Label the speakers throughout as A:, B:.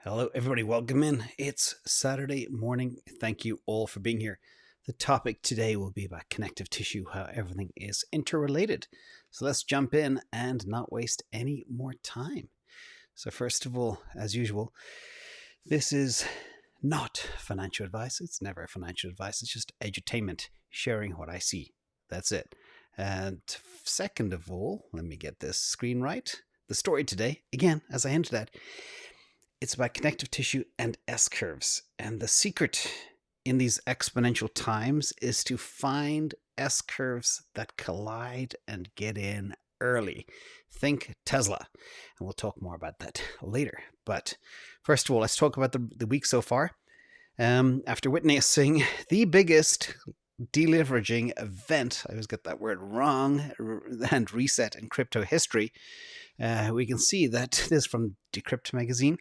A: Hello, everybody. Welcome in. It's Saturday morning. Thank you all for being here. The topic today will be about connective tissue, how everything is interrelated. So let's jump in and not waste any more time. So first of all, as usual, this is not financial advice. It's never financial advice. It's just edutainment, sharing what I see. That's it. And second of all, let me get this screen right. The story today, again, as I hinted at, it's about connective tissue and S-curves. And the secret in these exponential times is to find S-curves that collide and get in early. Think Tesla. And we'll talk more about that later. But first of all, let's talk about the week so far. After witnessing the biggest deleveraging event, I always get that word wrong, and reset in crypto history, we can see that this is from Decrypt magazine.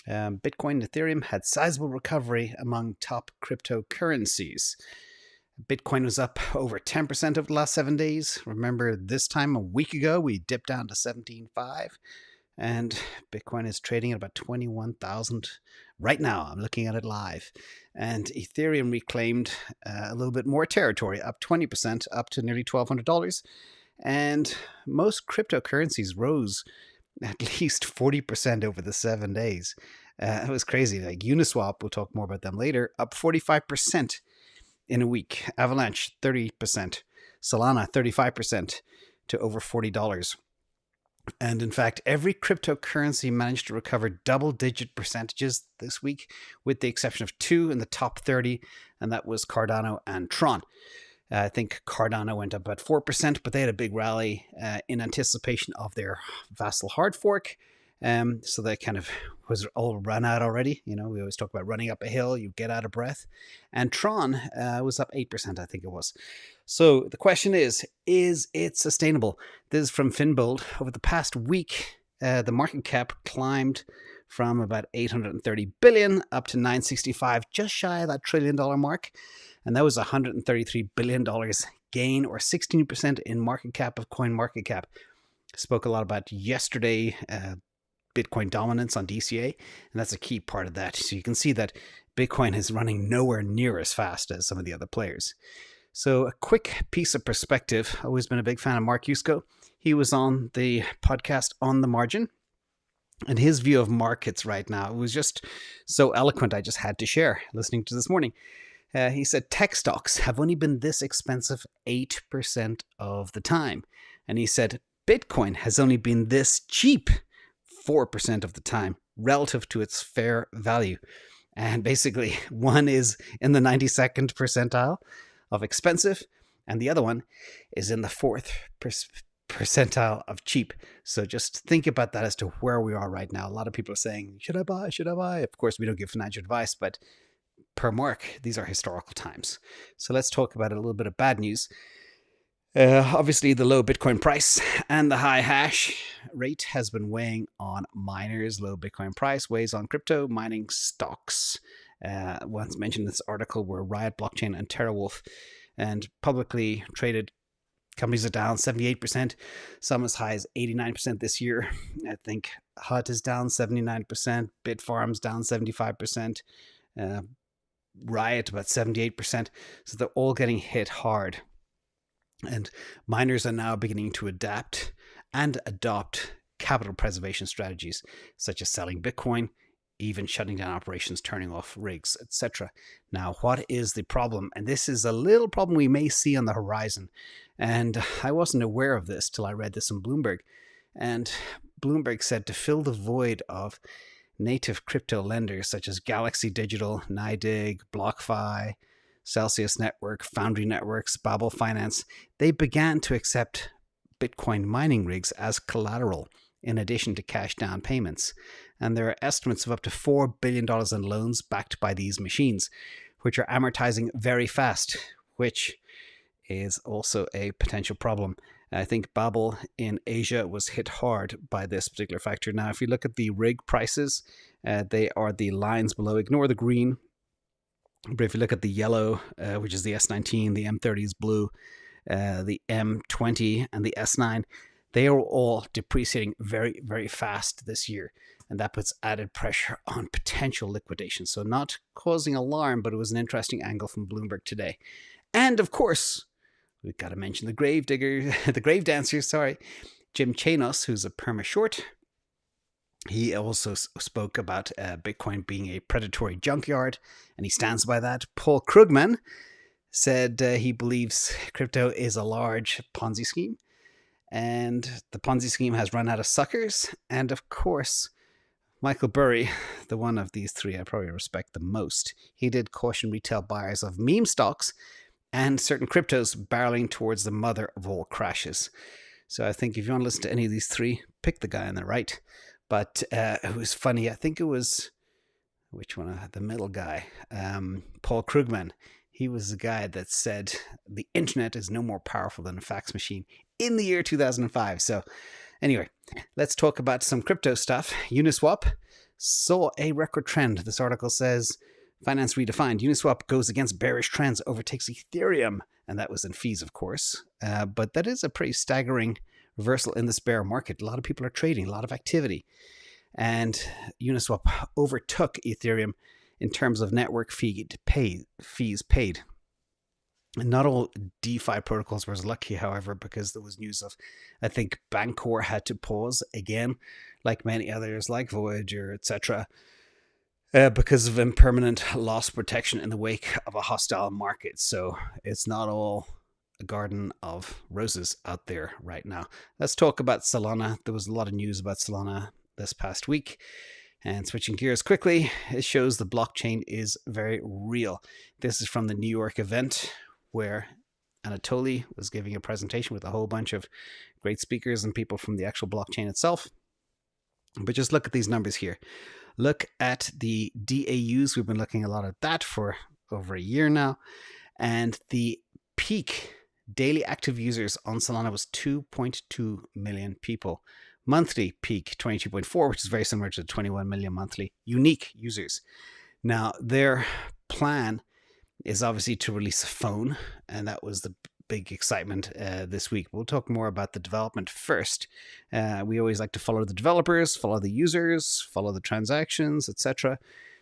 A: Bitcoin and Ethereum had sizable recovery among top cryptocurrencies. Bitcoin was up over 10% over the last 7 days. Remember, this time a week ago, we dipped down to 17.5, and Bitcoin is trading at about 21,000 right now. I'm looking at it live. And Ethereum reclaimed a little bit more territory, up 20%, up to nearly $1,200. And most cryptocurrencies rose at least 40% over the 7 days. It was crazy. Like Uniswap, we'll talk more about them later, up 45% in a week. Avalanche, 30%. Solana, 35% to over $40. And in fact, every cryptocurrency managed to recover double-digit percentages this week, with the exception of two in the top 30, and that was Cardano and Tron. I think Cardano went up about 4%, but they had a big rally in anticipation of their Vassal hard fork. So that kind of was all run out already. You know, we always talk about running up a hill, you get out of breath. And Tron was up 8%, I think it was. So the question is it sustainable? This is from Finbold. Over the past week, the market cap climbed from about 830 billion up to 965, just shy of that $1 trillion mark. And that was $133 billion gain, or 16% in market cap of coin market cap. Spoke a lot about yesterday, Bitcoin dominance on DCA, and that's a key part of that. So you can see that Bitcoin is running nowhere near as fast as some of the other players. So a quick piece of perspective. I've always been a big fan of Mark Yusko. He was on the podcast On the Margin, and his view of markets right now was just so eloquent. I just had to share listening to this morning. He said tech stocks have only been this expensive 8% of the time. And he said Bitcoin has only been this cheap 4% of the time relative to its fair value. And basically, one is in the 92nd percentile of expensive, and the other one is in the 4th percentile of cheap. So just think about that as to where we are right now. A lot of people are saying, should I buy? Should I buy? Of course, we don't give financial advice, but per Mark, these are historical times. So let's talk about a little bit of bad news. Obviously, the low Bitcoin price and the high hash rate has been weighing on miners. Low Bitcoin price weighs on crypto mining stocks. Once mentioned in this article were Riot Blockchain and TeraWolf, and publicly traded companies are down 78%, some as high as 89% this year. I think HUT is down 79%, Bitfarms down 75%. Riot about 78%. So they're all getting hit hard. And miners are now beginning to adapt and adopt capital preservation strategies, such as selling Bitcoin, even shutting down operations, turning off rigs, etc. Now, what is the problem? And this is a little problem we may see on the horizon. And I wasn't aware of this till I read this in Bloomberg. And Bloomberg said to fill the void of native crypto lenders such as Galaxy Digital, NYDIG, BlockFi, Celsius Network, Foundry Networks, Babel Finance, they began to accept Bitcoin mining rigs as collateral in addition to cash down payments. And there are estimates of up to $4 billion in loans backed by these machines, which are amortizing very fast, which is also a potential problem. I think Babel in Asia was hit hard by this particular factor. Now, if you look at the rig prices, they are the lines below. Ignore the green. But if you look at the yellow, which is the S19, the M30 is blue, the M20 and the S9, they are all depreciating very, very fast this year. And that puts added pressure on potential liquidation. So not causing alarm, but it was an interesting angle from Bloomberg today. And of course, we've got to mention the grave digger, the grave dancer, Jim Chanos, who's a perma short. He also spoke about Bitcoin being a predatory junkyard, and he stands by that. Paul Krugman said he believes crypto is a large Ponzi scheme, and the Ponzi scheme has run out of suckers. And of course, Michael Burry, the one of these three I probably respect the most, he did caution retail buyers of meme stocks and certain cryptos barreling towards the mother of all crashes. So I think if you want to listen to any of these three, pick the guy on the right. But it was funny. I think it was, which one? The middle guy, Paul Krugman. He was the guy that said the internet is no more powerful than a fax machine in the year 2005. So anyway, let's talk about some crypto stuff. Uniswap saw a record trend. This article says, Finance Redefined, Uniswap goes against bearish trends, overtakes Ethereum. And that was in fees, of course. But that is a pretty staggering reversal in this bear market. A lot of people are trading, a lot of activity. And Uniswap overtook Ethereum in terms of network fees paid. And not all DeFi protocols were as lucky, however, because there was news of, I think, Bancor had to pause again, like many others, like Voyager, etc., because of impermanent loss protection in the wake of a hostile market. So it's not all a garden of roses out there right now. Let's talk about Solana. There was a lot of news about Solana this past week. And switching gears quickly, it shows the blockchain is very real. This is from the New York event where Anatoly was giving a presentation with a whole bunch of great speakers and people from the actual blockchain itself. But just look at these numbers here. Look at the DAUs. We've been looking a lot at that for over a year now. And the peak daily active users on Solana was 2.2 million people. Monthly peak 22.4, which is very similar to the 21 million monthly unique users. Now, their plan is obviously to release a phone, and that was the big excitement this week. We'll talk more about the development first. We always like to follow the developers, follow the users, follow the transactions, etc.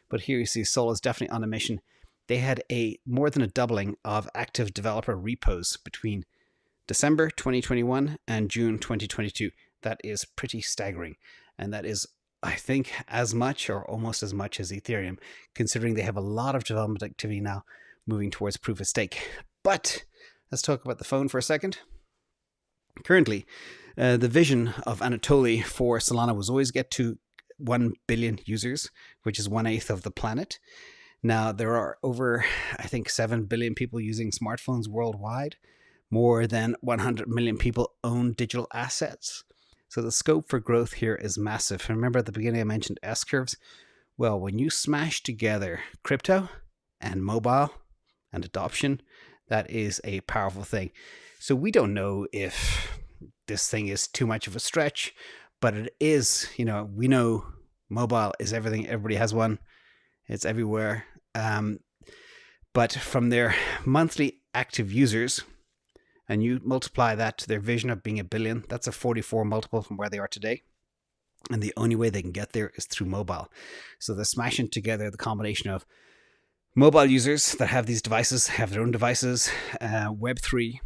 A: But here you see Sol is definitely on a mission. They had more than a doubling of active developer repos between December 2021 and June 2022. That is pretty staggering. And that is, I think, as much or almost as much as Ethereum, considering they have a lot of development activity now moving towards proof of stake. But let's talk about the phone for a second. Currently, the vision of Anatoly for Solana was always get to 1 billion users, which is 1/8 of the planet. Now, there are over, I think, 7 billion people using smartphones worldwide. More than 100 million people own digital assets. So the scope for growth here is massive. Remember at the beginning I mentioned S-curves? Well, when you smash together crypto and mobile and adoption, that is a powerful thing. So we don't know if this thing is too much of a stretch, but it is, we know mobile is everything. Everybody has one. It's everywhere. But from their monthly active users, and you multiply that to their vision of being 1 billion, that's a 44 multiple from where they are today. And the only way they can get there is through mobile. So they're smashing together the combination of mobile users that have these devices, have their own devices, Web3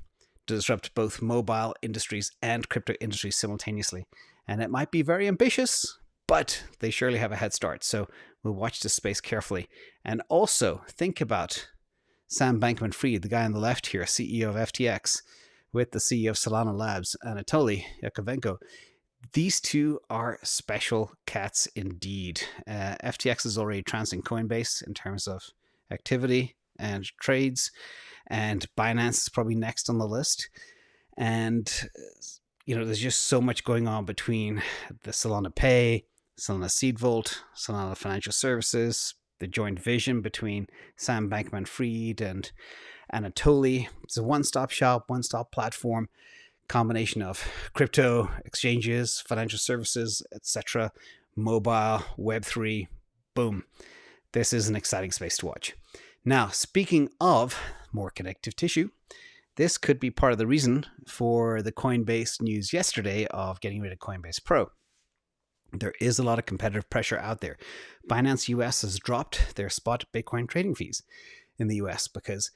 A: to disrupt both mobile industries and crypto industries simultaneously. And it might be very ambitious, but they surely have a head start. So we'll watch this space carefully. And also think about Sam Bankman-Fried, the guy on the left here, CEO of FTX, with the CEO of Solana Labs, Anatoly Yakovenko. These two are special cats indeed. FTX is already trouncing Coinbase in terms of activity and trades, and Binance is probably next on the list. And, there's just so much going on between the Solana Pay, Solana Seed Vault, Solana Financial Services, the joint vision between Sam Bankman-Fried and Anatoly. It's a one-stop shop, one-stop platform, combination of crypto, exchanges, financial services, etc., mobile, Web3, boom. This is an exciting space to watch. Now, speaking of more connective tissue, this could be part of the reason for the Coinbase news yesterday of getting rid of Coinbase Pro. There is a lot of competitive pressure out there. Binance US has dropped their spot Bitcoin trading fees in the US because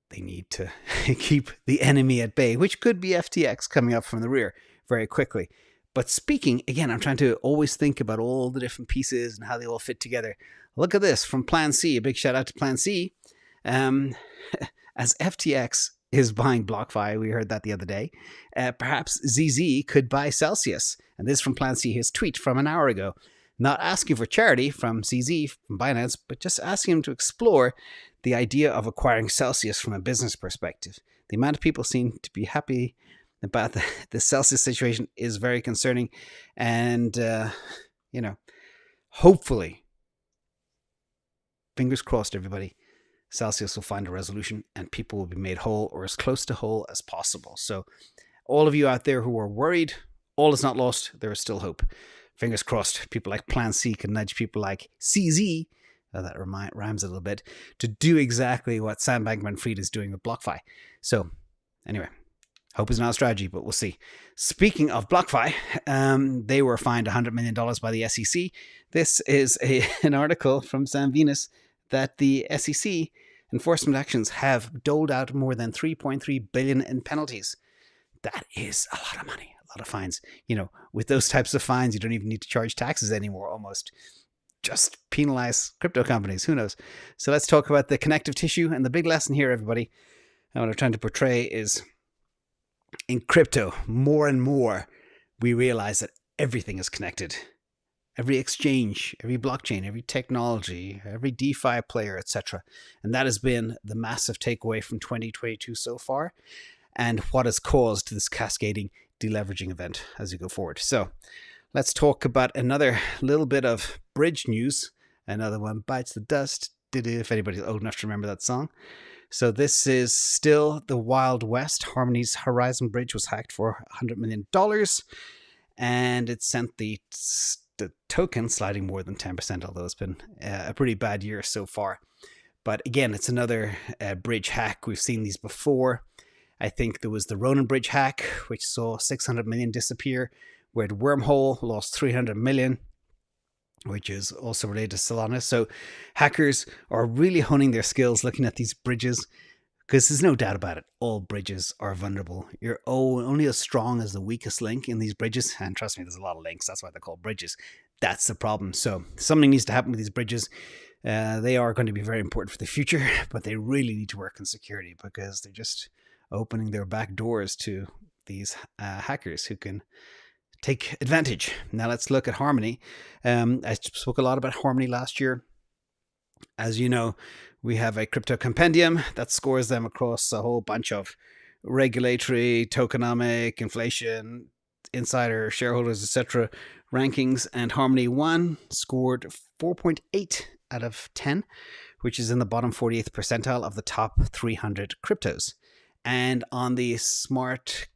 A: they need to keep the enemy at bay, which could be FTX coming up from the rear very quickly. But speaking, again, I'm trying to always think about all the different pieces and how they all fit together. Look at this from Plan C. A big shout out to Plan C. As FTX is buying BlockFi, we heard that the other day, perhaps ZZ could buy Celsius. And this is from Plan C, his tweet from an hour ago. Not asking for charity from CZ, from Binance, but just asking him to explore the idea of acquiring Celsius from a business perspective. The amount of people seem to be happy about the Celsius situation is very concerning. And, hopefully, fingers crossed, everybody, Celsius will find a resolution and people will be made whole or as close to whole as possible. So all of you out there who are worried, all is not lost. There is still hope. Fingers crossed, people like Plan C can nudge people like CZ, that rhymes a little bit, to do exactly what Sam Bankman-Fried is doing with BlockFi. So anyway, hope is not a strategy, but we'll see. Speaking of BlockFi, they were fined $100 million by the SEC. This is an article from Sam Venus that the SEC enforcement actions have doled out more than $3.3 billion in penalties. That is a lot of money, a lot of fines. With those types of fines, you don't even need to charge taxes anymore, almost. Just penalize crypto companies. Who knows? So let's talk about the connective tissue. And the big lesson here, everybody, and what I'm trying to portray is in crypto, more and more, we realize that everything is connected. Every exchange, every blockchain, every technology, every DeFi player, etc. And that has been the massive takeaway from 2022 so far, and what has caused this cascading deleveraging event as you go forward. So let's talk about another little bit of bridge news. Another one bites the dust. If anybody's old enough to remember that song. So this is still the Wild West. Harmony's Horizon Bridge was hacked for $100 million. And it sent the token sliding more than 10%, although it's been a pretty bad year so far. But again, it's another bridge hack. We've seen these before. I think there was the Ronin Bridge hack, which saw 600 million disappear, where Wormhole lost 300 million, which is also related to Solana. So hackers are really honing their skills looking at these bridges, because there's no doubt about it. All bridges are vulnerable. You're only as strong as the weakest link in these bridges. And trust me, there's a lot of links. That's why they're called bridges. That's the problem. So something needs to happen with these bridges. They are going to be very important for the future, but they really need to work on security, because they're just opening their back doors to these hackers who can take advantage. Now let's look at Harmony. I spoke a lot about Harmony last year. As you know, we have a crypto compendium that scores them across a whole bunch of regulatory, tokenomic, inflation, insider, shareholders, etc. rankings, and Harmony 1 scored 4.8 out of 10, which is in the bottom 48th percentile of the top 300 cryptos. And on the smart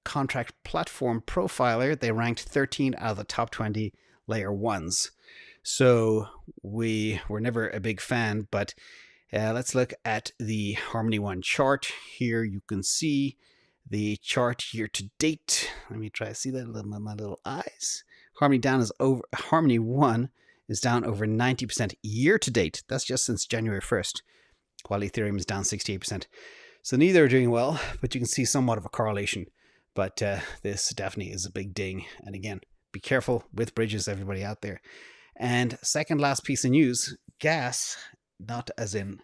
A: contract platform profiler, they ranked 13 out of the top 20 layer ones. So we were never a big fan, but let's look at the Harmony 1 chart. Here you can see the chart year to date. Let me try to see that with my little eyes. Harmony 1 is down over 90% year to date. That's just since January 1st, while Ethereum is down 68%. So neither are doing well, but you can see somewhat of a correlation. But this definitely is a big ding. And again, be careful with bridges, everybody out there. And second last piece of news, gas, not as in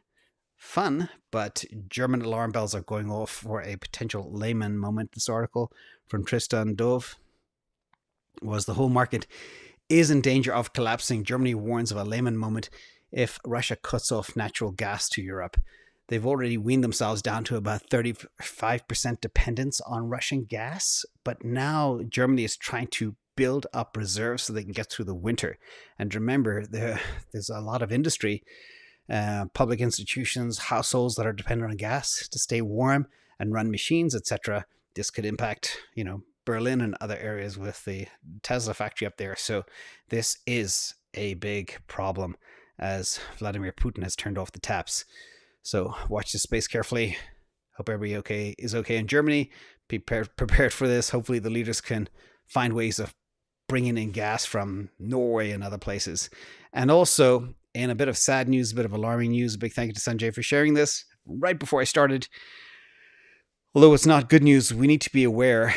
A: fun, but German alarm bells are going off for a potential Lehman moment. This article from Tristan Dove was the whole market is in danger of collapsing. Germany warns of a Lehman moment if Russia cuts off natural gas to Europe. They've already weaned themselves down to about 35% dependence on Russian gas, but now Germany is trying to build up reserves so they can get through the winter. And remember, there's a lot of industry, public institutions, households that are dependent on gas to stay warm and run machines, etc. This could impact, Berlin and other areas with the Tesla factory up there. So this is a big problem as Vladimir Putin has turned off the taps. So watch this space carefully. Hope everybody is okay in Germany. Be prepared for this. Hopefully the leaders can find ways of bringing in gas from Norway and other places. And also, in a bit of sad news, a bit of alarming news, a big thank you to Sanjay for sharing this right before I started. Although it's not good news, we need to be aware.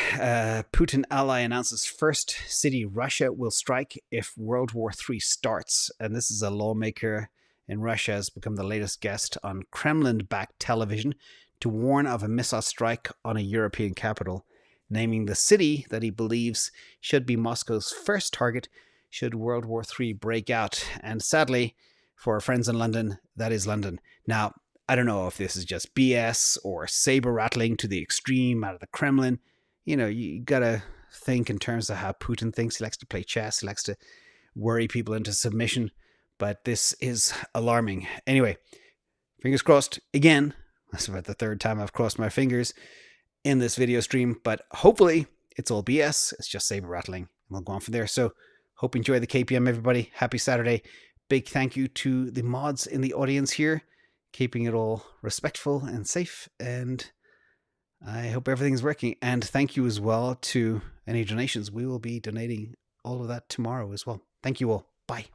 A: Putin ally announces first city Russia will strike if World War III starts. And this is a lawmaker in Russia has become the latest guest on Kremlin-backed television to warn of a missile strike on a European capital, naming the city that he believes should be Moscow's first target should World War III break out. And sadly, for our friends in London, that is London. Now, I don't know if this is just BS or saber rattling to the extreme out of the Kremlin. You know, you gotta think in terms of how Putin thinks. He likes to play chess. He likes to worry people into submission. But this is alarming. Anyway, fingers crossed. Again, that's about the third time I've crossed my fingers in this video stream. But hopefully it's all BS. It's just saber rattling. And we'll go on from there. So hope you enjoy the KPM, everybody. Happy Saturday. Big thank you to the mods in the audience here, keeping it all respectful and safe, and I hope everything's working. And thank you as well to any donations. We will be donating all of that tomorrow as well. Thank you all. Bye.